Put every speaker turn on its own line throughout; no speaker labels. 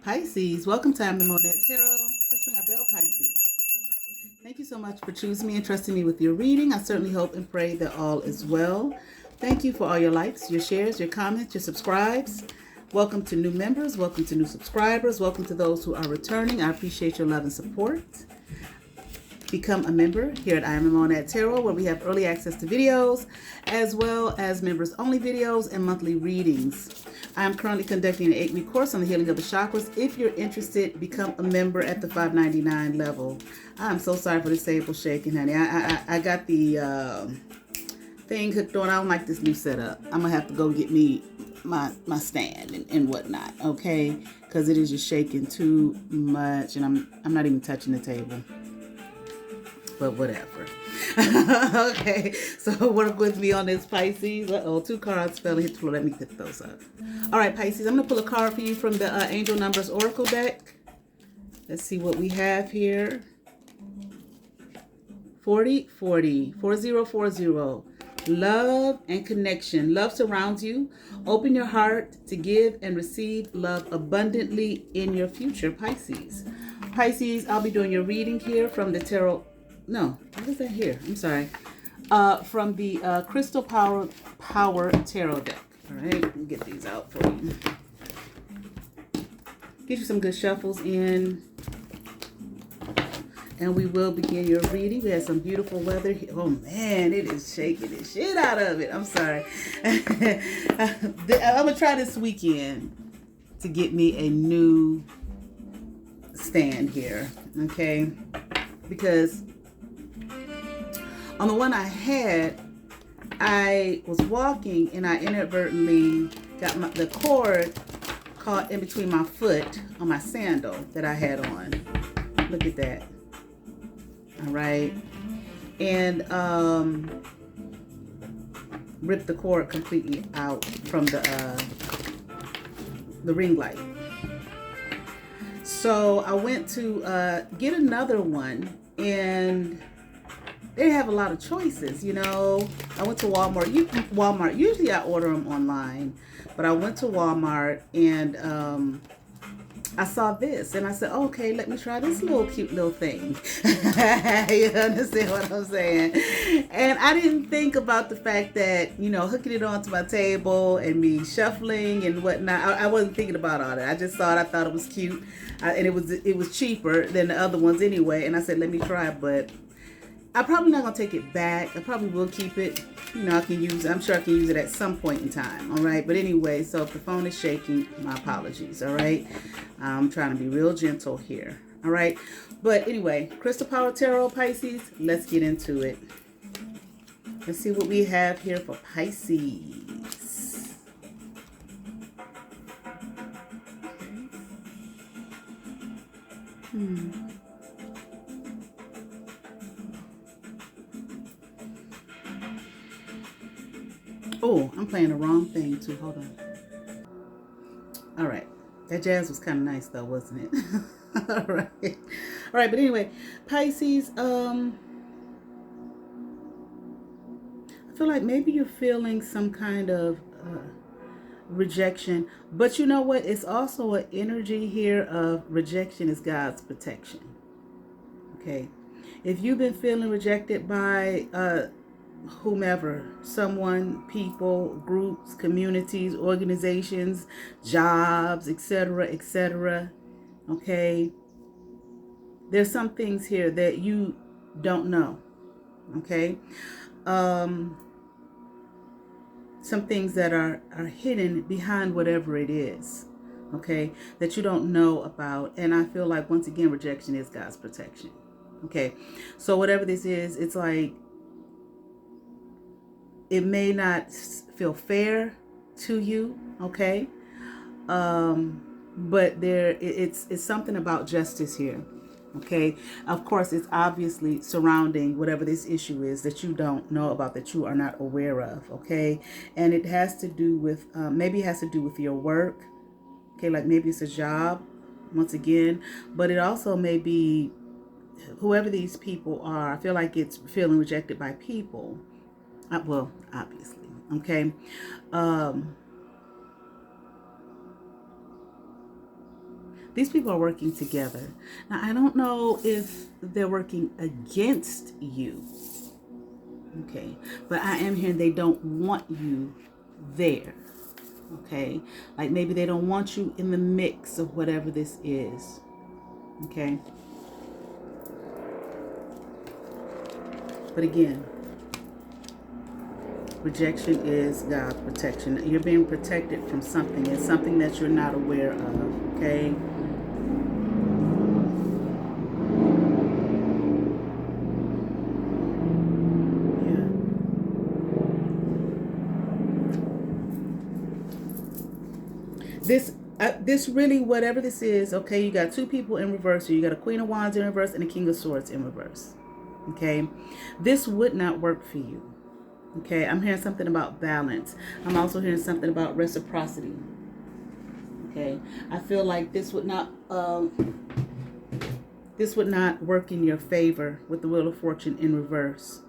Pisces, welcome to I'm the Monad Tarot. Let's ring our bell, Pisces. Thank you so much for choosing me and trusting me with your reading. I certainly hope and pray that all is well. Thank you for all your likes, your shares, your comments, your subscribes. Welcome to new members. Welcome to new subscribers. Welcome to those who are returning. I appreciate your love and support. Become a member here at I Am Monad Tarot, where we have early access to videos, as well as members-only videos and monthly readings. I am currently conducting an 8-week course on the healing of the chakras. If you're interested, become a member at the $5.99 level. I'm so sorry for this table shaking, honey. I got the thing hooked on. I don't like this new setup. I'm gonna have to go get me my stand and whatnot, okay? Because it is just shaking too much, and I'm not even touching the table. But whatever. Okay, so work with me on this, Pisces. Uh-oh, 2 cards fell and hit the floor. Let me pick those up. All right, Pisces, I'm going to pull a card for you from the Angel Numbers Oracle deck. Let's see what we have here. 4040. Love and connection. Love surrounds you. Open your heart to give and receive love abundantly in your future, Pisces. Pisces, I'll be doing your reading here from the Tarot. No, what is that here? I'm sorry. From the Crystal Power Tarot deck. All right, let me get these out for you. Get you some good shuffles in. And we will begin your reading. We have some beautiful weather here. Oh man, it is shaking the shit out of it. I'm sorry. I'm going to try this weekend to get me a new stand here. Okay? Because on the one I had, I was walking and I inadvertently got the cord caught in between my foot on my sandal that I had on. Look at that. All right. And ripped the cord completely out from the ring light. So I went to get another one, and they have a lot of choices, you know. I went to Walmart. Usually I order them online, but I went to Walmart and I saw this and I said, okay, let me try this little cute little thing. You understand what I'm saying? And I didn't think about the fact that, you know, hooking it onto my table and me shuffling and whatnot. I wasn't thinking about all that. I just saw it. I thought it was cute. And it was cheaper than the other ones anyway. And I said, let me try it. But I'm probably not going to take it back. I probably will keep it. You know, I'm sure I can use it at some point in time. All right. But anyway, so if the phone is shaking, my apologies. All right. I'm trying to be real gentle here. All right. But anyway, Crystal Power Tarot, Pisces, let's get into it. Let's see what we have here for Pisces. Oh, I'm playing the wrong thing too. Hold on. All right. That jazz was kind of nice though, wasn't it? All right. All right, but anyway, Pisces, I feel like maybe you're feeling some kind of rejection, but you know what? It's also an energy here of rejection is God's protection. Okay. If you've been feeling rejected by whomever, someone, people, groups, communities, organizations, jobs, etc., okay, there's some things here that you don't know, okay, some things that are hidden behind whatever it is, okay, that you don't know about. And I feel like, once again, rejection is God's protection. Okay, so whatever this is, it's like it may not feel fair to you, okay, but it's something about justice here. Okay, of course, it's obviously surrounding whatever this issue is that you don't know about, that you are not aware of. Okay, and it has to do with maybe it has to do with your work. Okay, like maybe it's a job, once again, but it also may be whoever these people are. I feel like it's feeling rejected by people. Well, obviously, okay. These people are working together. Now, I don't know if they're working against you. Okay. But I am hearing they don't want you there. Okay. Like maybe they don't want you in the mix of whatever this is. Okay. But again, rejection is God's protection. You're being protected from something. It's something that you're not aware of. Okay. This really, whatever this is, okay, you got two people in reverse. So you got a Queen of Wands in reverse and a King of Swords in reverse. Okay. This would not work for you. Okay. I'm hearing something about balance. I'm also hearing something about reciprocity. Okay. I feel like this would not work in your favor with the Wheel of Fortune in reverse.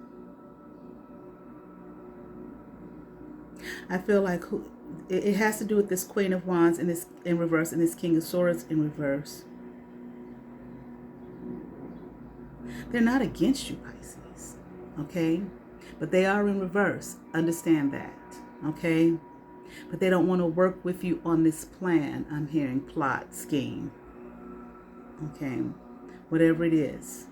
I feel like it has to do with this Queen of Wands in this in reverse and this King of Swords in reverse. They're not against you, Pisces. Okay? But they are in reverse. Understand that. Okay? But they don't want to work with you on this plan. I'm hearing plot, scheme. Okay? Whatever it is.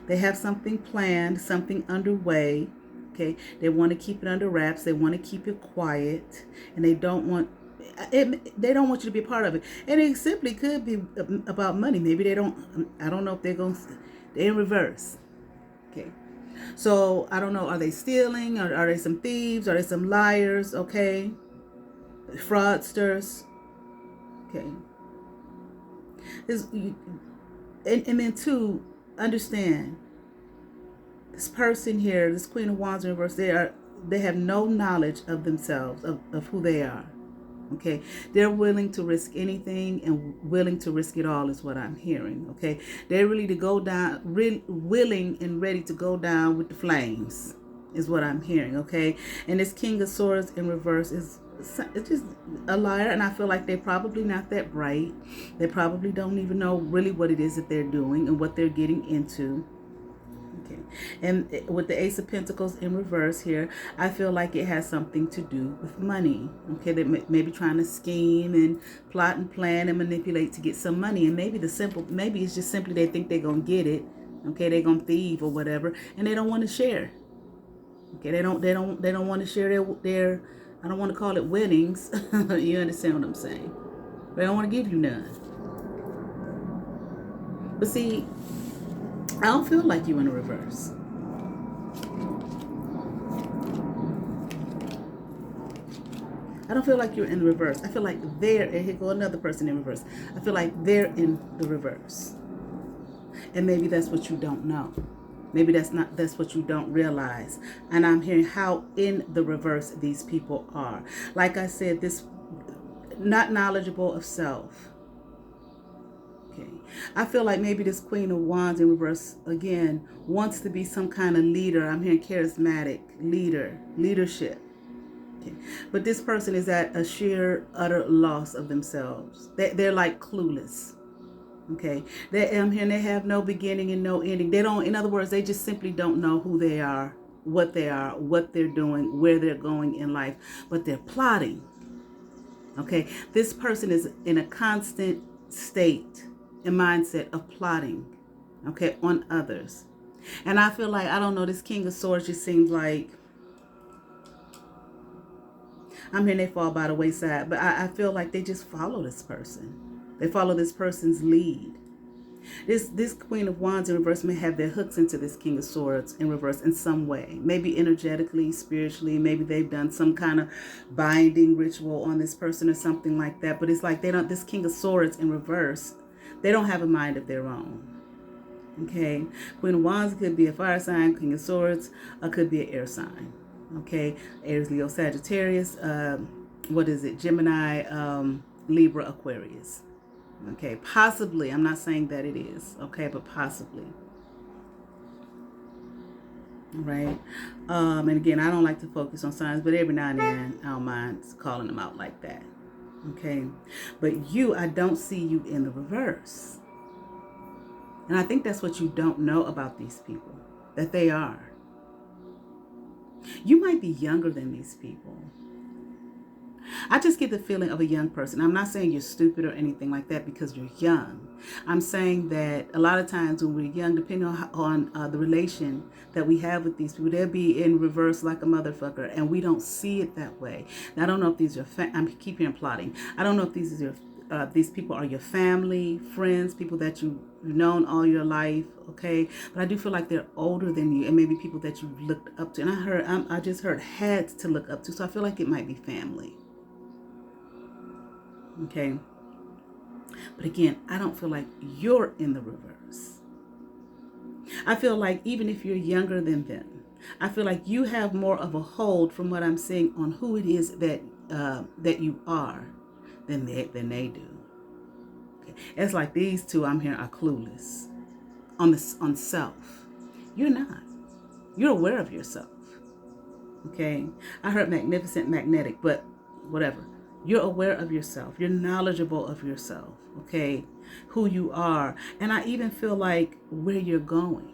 They have something planned, something underway. Okay, they want to keep it under wraps. They want to keep it quiet, and they don't want it. They don't want you to be a part of it. And it simply could be about money. Maybe they don't. I don't know if they're going. They're in reverse. Okay, so I don't know. Are they stealing? Or are they some thieves? Are they some liars? Okay, fraudsters. Okay, and then two, understand. This person here, this Queen of Wands in reverse, they have no knowledge of themselves, of who they are. Okay, they're willing to risk anything and willing to risk it all is what I'm hearing. Okay, they're really to go down, really willing and ready to go down with the flames is what I'm hearing. Okay, and this King of Swords in reverse is it's just a liar, and I feel like they're probably not that bright. They probably don't even know really what it is that they're doing and what they're getting into. Okay. And with the Ace of Pentacles in reverse here, I feel like it has something to do with money. Okay, they may be trying to scheme and plot and plan and manipulate to get some money. And maybe maybe it's just simply they think they're gonna get it. Okay, they're gonna thieve or whatever, and they don't want to share. Okay, they don't want to share their I don't want to call it winnings. You understand what I'm saying? They don't want to give you none. But see, I don't feel like you in the reverse. I don't feel like you're in the reverse. I feel like they're, and here go another person in reverse. I feel like they're in the reverse. And maybe that's what you don't know. Maybe that's what you don't realize. And I'm hearing how in the reverse these people are. Like I said, this not knowledgeable of self. I feel like maybe this Queen of Wands in reverse, again, wants to be some kind of leader. I'm hearing charismatic leadership. Okay. But this person is at a sheer, utter loss of themselves. They're like clueless. Okay. I'm hearing they have no beginning and no ending. They don't, in other words, they just simply don't know who they are, what they're doing, where they're going in life. But they're plotting. Okay. This person is in a constant state and mindset of plotting, okay, on others. And I feel like, I don't know, this King of Swords just seems like, I'm hearing they fall by the wayside, but I feel like they just follow this person. They follow this person's lead. This Queen of Wands in reverse may have their hooks into this King of Swords in reverse in some way. Maybe energetically, spiritually, maybe they've done some kind of binding ritual on this person or something like that. But it's like this King of Swords in reverse, they don't have a mind of their own. Okay, Queen of Wands could be a fire sign. King of Swords could be an air sign. Okay, Aries, Leo, Sagittarius. What is it? Gemini, Libra, Aquarius. Okay, possibly. I'm not saying that it is. Okay, but possibly. Right. And again, I don't like to focus on signs, but every now and then I don't mind calling them out like that. Okay. But you, I don't see you in the reverse. And I think that's what you don't know about these people, that they are. You might be younger than these people. I just get the feeling of a young person. I'm not saying you're stupid or anything like that because you're young. I'm saying that a lot of times when we're young, depending on the relation that we have with these people, they'll be in reverse like a motherfucker, and we don't see it that way. Now, I don't know if these are, I'm keep hearing plotting. I don't know if these people are your family, friends, people that you've known all your life, okay? But I do feel like they're older than you, and maybe people that you've looked up to. And I just heard had to look up to, so I feel like it might be family. Okay. But again, I don't feel like you're in the reverse. I feel like even if you're younger than them, I feel like you have more of a hold from what I'm seeing on who it is that you are than they do. Okay. It's like these two I'm hearing are clueless on self. You're not. You're aware of yourself. Okay. I heard magnificent, magnetic, but whatever. You're aware of yourself. You're knowledgeable of yourself, okay? Who you are. And I even feel like where you're going,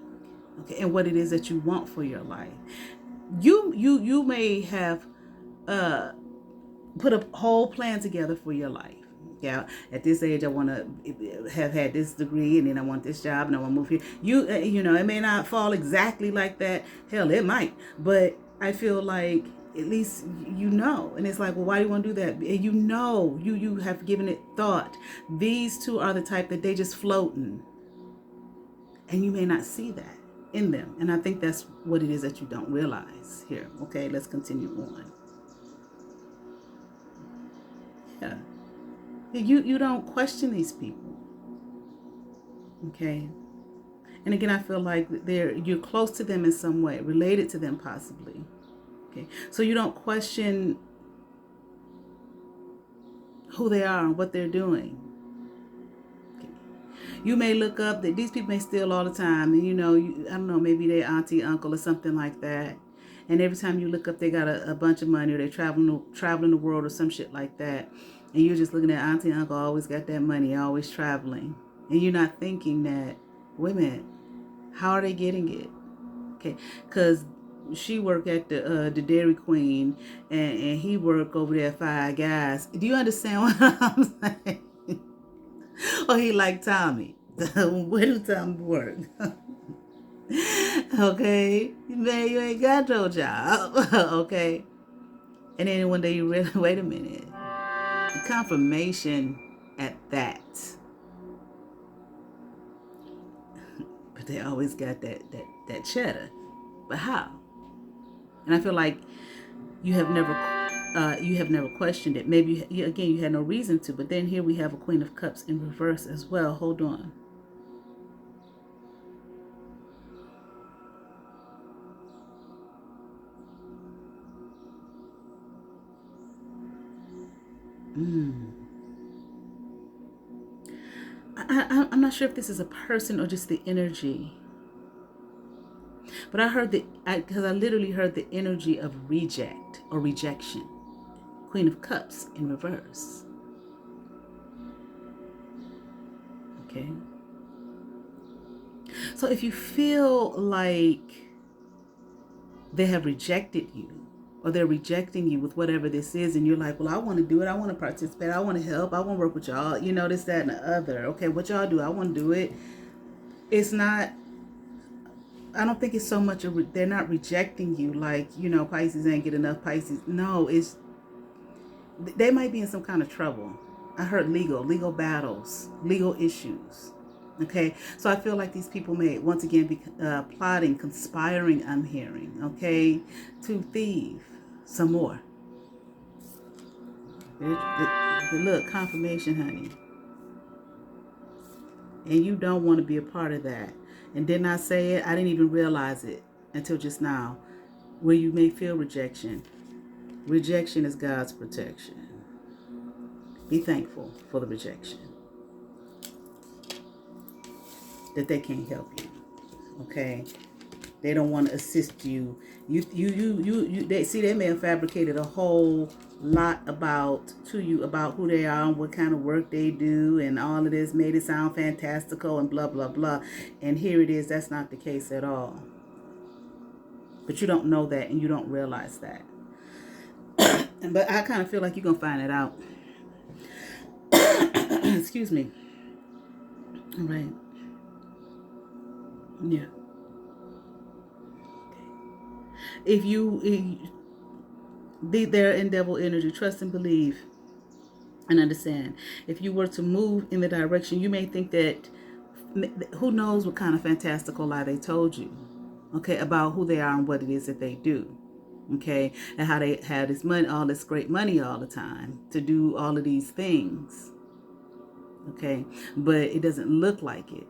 okay? And what it is that you want for your life. You may have put a whole plan together for your life. Yeah, at this age, I want to have had this degree, and then I want this job, and I want to move here. You know, it may not fall exactly like that. Hell, it might. But I feel like at least you know. And it's like, well, why do you want to do that? You know, you have given it thought. These two are the type that they just floating. And you may not see that in them. And I think that's what it is that you don't realize here. Okay, let's continue on. Yeah. You don't question these people. Okay. And again, I feel like you're close to them in some way, related to them possibly. Okay. So you don't question who they are and what they're doing. Okay. You may look up that these people may steal all the time, and I don't know, maybe their auntie, uncle, or something like that. And every time you look up, they got a bunch of money, or they're traveling the world or some shit like that. And you're just looking at auntie and uncle, always got that money, always traveling. And you're not thinking that, wait a minute, how are they getting it? Okay, because she worked at the Dairy Queen, and he worked over there at Five Guys. Do you understand what I'm saying? Or he like Tommy. Where do Tommy work? Okay, man, you ain't got no job. Okay, and then one day you really wait a minute. Confirmation at that, but they always got that cheddar. But how? And I feel like you have never questioned it. Maybe again you had no reason to. But then here we have a Queen of Cups in reverse as well. Hold on. I'm not sure if this is a person or just the energy. But I heard because I literally heard the energy of reject or rejection. Queen of Cups in reverse. Okay. So if you feel like they have rejected you, or they're rejecting you with whatever this is, and you're like, well, I want to do it, I want to participate, I want to help, I want to work with y'all, this, that, and the other. Okay, what y'all do, I want to do it. It's not, I don't think it's so much they're not rejecting you like, Pisces ain't get enough Pisces. No, they might be in some kind of trouble. I heard legal battles, legal issues. Okay, so I feel like these people may once again be plotting, conspiring, I'm hearing, okay, to thieve some more. Look, confirmation, honey. And you don't want to be a part of that. And didn't I say it? I didn't even realize it until just now. Where you may feel rejection. Rejection is God's protection. Be thankful for the rejection. That they can't help you. Okay? They don't want to assist you. They may have fabricated a whole lot about to you about who they are and what kind of work they do and all of this, made it sound fantastical and blah blah blah, and here it is, that's not the case at all. But you don't know that and you don't realize that. But I kind of feel like you're gonna find it out. Excuse me. All right. Yeah. If they're in devil energy, trust and believe and understand. If you were to move in the direction, you may think that, who knows what kind of fantastical lie they told you, okay, about who they are and what it is that they do, okay, and how they have this money, all this great money all the time to do all of these things, okay, but it doesn't look like it,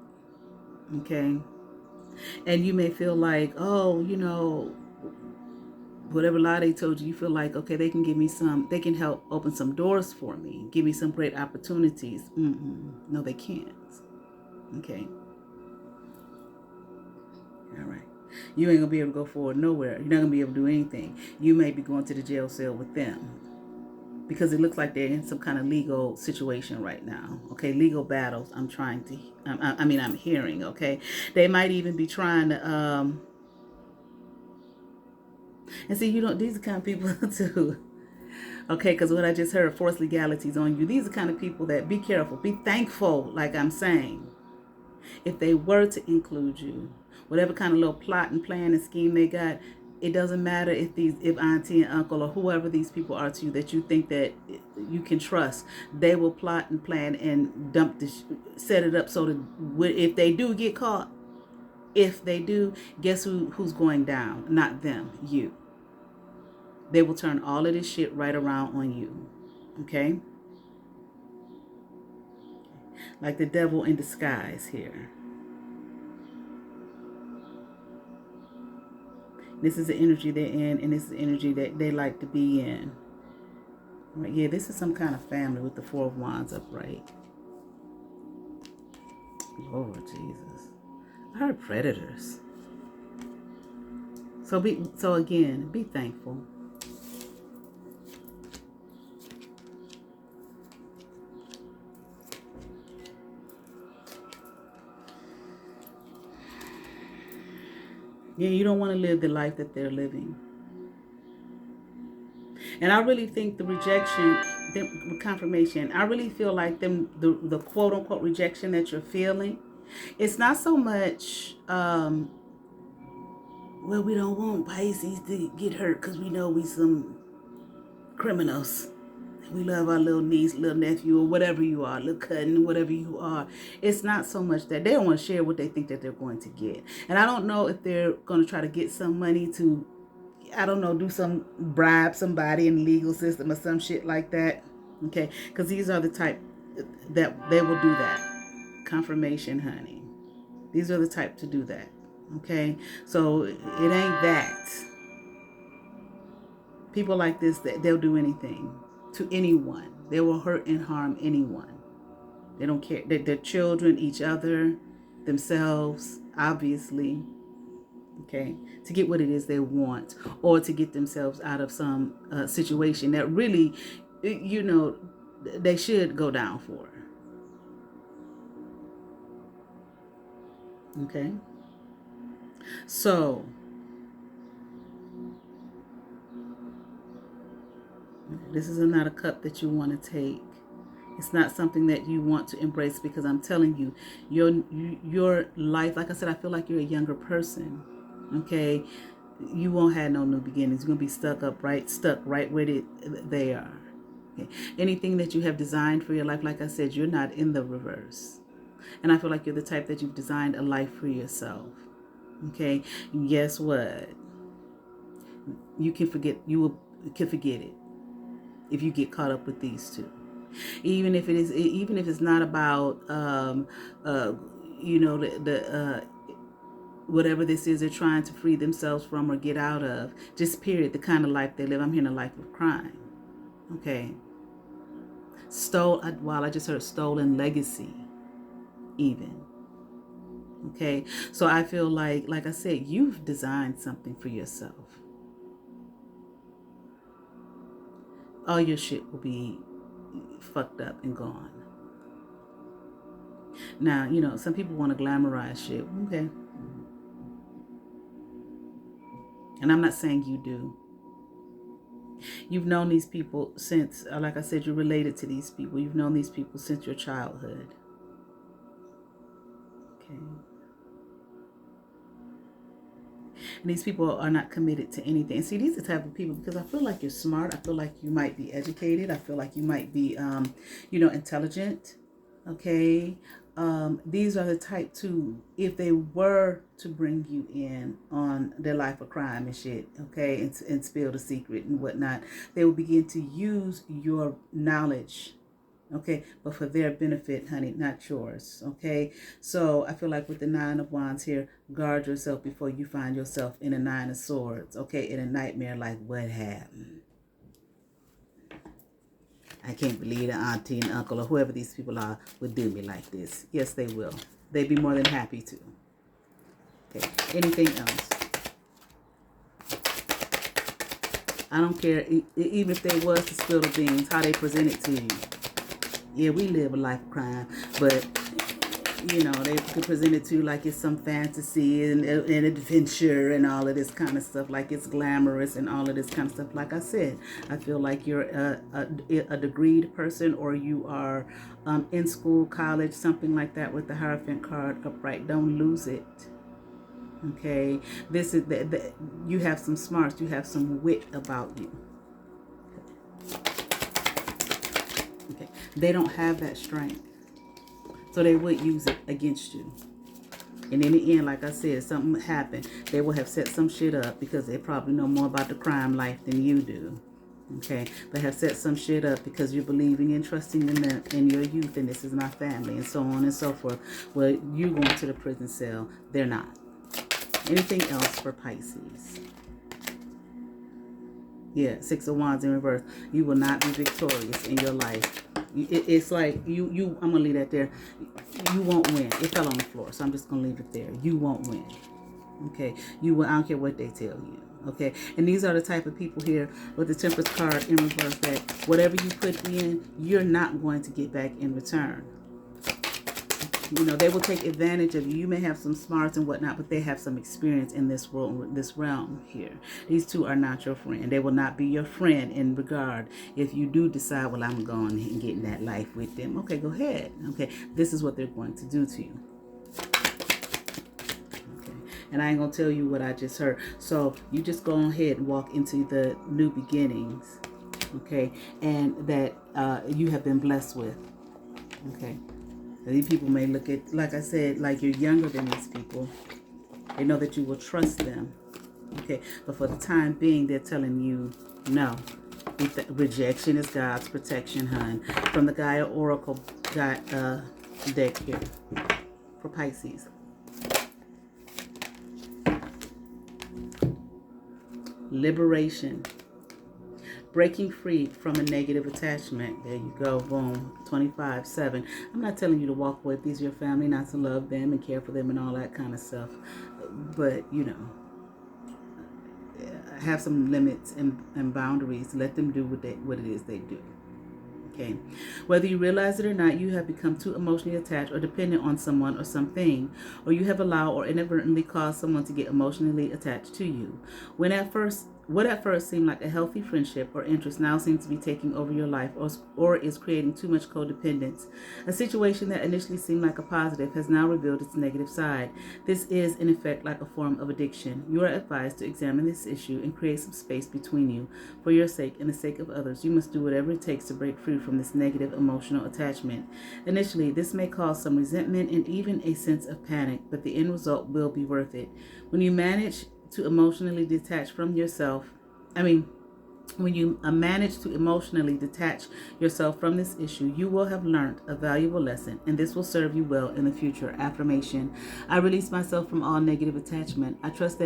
okay, and you may feel like, oh, whatever lie they told you, you feel like, okay, they can help open some doors for me, give me some great opportunities. No, they can't. Okay. All right. You ain't gonna be able to go forward nowhere. You're not gonna be able to do anything. You may be going to the jail cell with them because it looks like they're in some kind of legal situation right now. Okay, legal battles. I'm hearing. Okay, they might even be trying to. And see, these are kind of people too. Okay, because what I just heard, forced legalities on you. These are kind of people that, be careful, be thankful, like I'm saying. If they were to include you, whatever kind of little plot and plan and scheme they got, it doesn't matter if auntie and uncle or whoever these people are to you that you think that you can trust, they will plot and plan and set it up so that if they do get caught, guess who's going down? Not them, you. They will turn all of this shit right around on you. Okay? Like the devil in disguise here. This is the energy they're in, and this is the energy that they like to be in. Right? Yeah, this is some kind of family with the Four of Wands upright. Lord Jesus. I heard predators. So again, be thankful. Yeah, you don't want to live the life that they're living. And I really think the rejection, the confirmation, I really feel like the quote unquote rejection that you're feeling, it's not so much, well, we don't want Pisces to get hurt because we know we some criminals. We love our little niece, little nephew, or whatever you are, little cousin, whatever you are. It's not so much that they don't want to share what they think that they're going to get. And I don't know if they're going to try to get some money to, I don't know, bribe somebody in the legal system or some shit like that. Okay? Because these are the type that they will do that. Confirmation, honey. These are the type to do that. Okay? So it ain't that. People like this, they'll do anything to anyone. They will hurt and harm anyone. They don't care. Their children, each other, themselves, obviously. Okay, to get what it is they want, or to get themselves out of some situation that really, they should go down for. Okay, so this is not a cup that you want to take. It's not something that you want to embrace, because I'm telling you, your life, like I said, I feel like you're a younger person. Okay, you won't have no new beginnings. You're gonna be stuck right where they are. Okay. Anything that you have designed for your life, like I said, you're not in the reverse. And I feel like you're the type that you've designed a life for yourself. Okay, guess what? You can forget it if you get caught up with these two. Even if it's not about whatever this is they're trying to free themselves from or get out of, just period, the kind of life they live. I'm hearing a life of crime. Okay. I just heard stolen legacy even. Okay. So I feel like I said, you've designed something for yourself. all your shit will be fucked up and gone. Now, some people want to glamorize shit. Okay. And I'm not saying you do. You've known these people since, like I said, you're related to these people. You've known these people since your childhood. Okay. And these people are not committed to anything. See, these are the type of people, because I feel like you're smart. I feel like you might be educated. I feel like you might be, intelligent. Okay. These are the type to, if they were to bring you in on their life of crime and shit, okay, and spill the secret and whatnot, they will begin to use your knowledge, okay, but for their benefit, honey, not yours, okay? So I feel like with the Nine of Wands here, guard yourself before you find yourself in a Nine of Swords, okay, in a nightmare like what happened. I can't believe the auntie and uncle or whoever these people are would do me like this. Yes, they will. They'd be more than happy to. Okay, anything else? I don't care, even if they was to spill the beans, how they present it to you. Yeah, we live a life of crime, but, they could present it to you like it's some fantasy and adventure and all of this kind of stuff, like it's glamorous and all of this kind of stuff. Like I said, I feel like you're a degreed person, or you are in school, college, something like that, with the Hierophant card upright. Don't lose it. Okay, this is you have some smarts, you have some wit about you. Okay, they don't have that strength, so they would use it against you. And in the end, like I said, something happened. They will have set some shit up because they probably know more about the crime life than you do. Okay, they have set some shit up because you're believing and trusting in them, in your youth, and this is my family, and so on and so forth. Well, you going to the prison cell, they're not. Anything else for Pisces? Yeah, Six of Wands in reverse. You will not be victorious in your life. It's like you. I'm gonna leave that there. You won't win. It fell on the floor, so I'm just gonna leave it there. You won't win. Okay. You will. I don't care what they tell you. Okay. And these are the type of people here with the Temperance card in reverse that whatever you put in, you're not going to get back in return. They will take advantage of you. You may have some smarts and whatnot, but they have some experience in this world, this realm here. These two are not your friend. They will not be your friend in regard if you do decide, well, I'm going and getting that life with them. Okay, go ahead. Okay, this is what they're going to do to you. Okay, and I ain't going to tell you what I just heard. So you just go ahead and walk into the new beginnings, okay, and that you have been blessed with, okay. These people may look at, like I said, like you're younger than these people. They know that you will trust them. Okay, but for the time being, they're telling you no. Rejection is God's protection, hun. From the Gaia Oracle deck here for Pisces. Liberation. Breaking free from a negative attachment. There you go. Boom. 25/7. I'm not telling you to walk away. These are your family, not to love them and care for them and all that kind of stuff. But, have some limits and boundaries. Let them do what it is they do. Okay. Whether you realize it or not, you have become too emotionally attached or dependent on someone or something, or you have allowed or inadvertently caused someone to get emotionally attached to you. What at first seemed like a healthy friendship or interest now seems to be taking over your life or is creating too much codependence. A situation that initially seemed like a positive has now revealed its negative side. This is, in effect, like a form of addiction. You are advised to examine this issue and create some space between you. For your sake and the sake of others, you must do whatever it takes to break free from this negative emotional attachment. Initially, this may cause some resentment and even a sense of panic, but the end result will be worth it. When you manage to emotionally detach from yourself, when you manage to emotionally detach yourself from this issue, you will have learned a valuable lesson, and this will serve you well in the future. Affirmation. I release myself from all negative attachment. I trust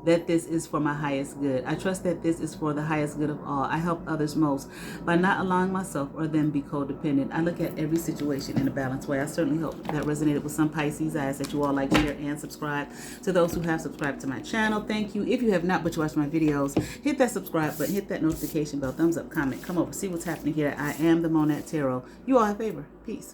that this is for my highest good. I trust that this is for the highest good of all. I help others most by not allowing myself or them be codependent. I look at every situation in a balanced way. I certainly hope that resonated with some Pisces. I ask that you all like, share, and subscribe. To those who have subscribed to my channel, thank you. If you have not but you watch my videos, hit that subscribe button, hit that notification bell, thumbs up, comment, come over, see what's happening here. I am the Monad Tarot. You all have favor. Peace.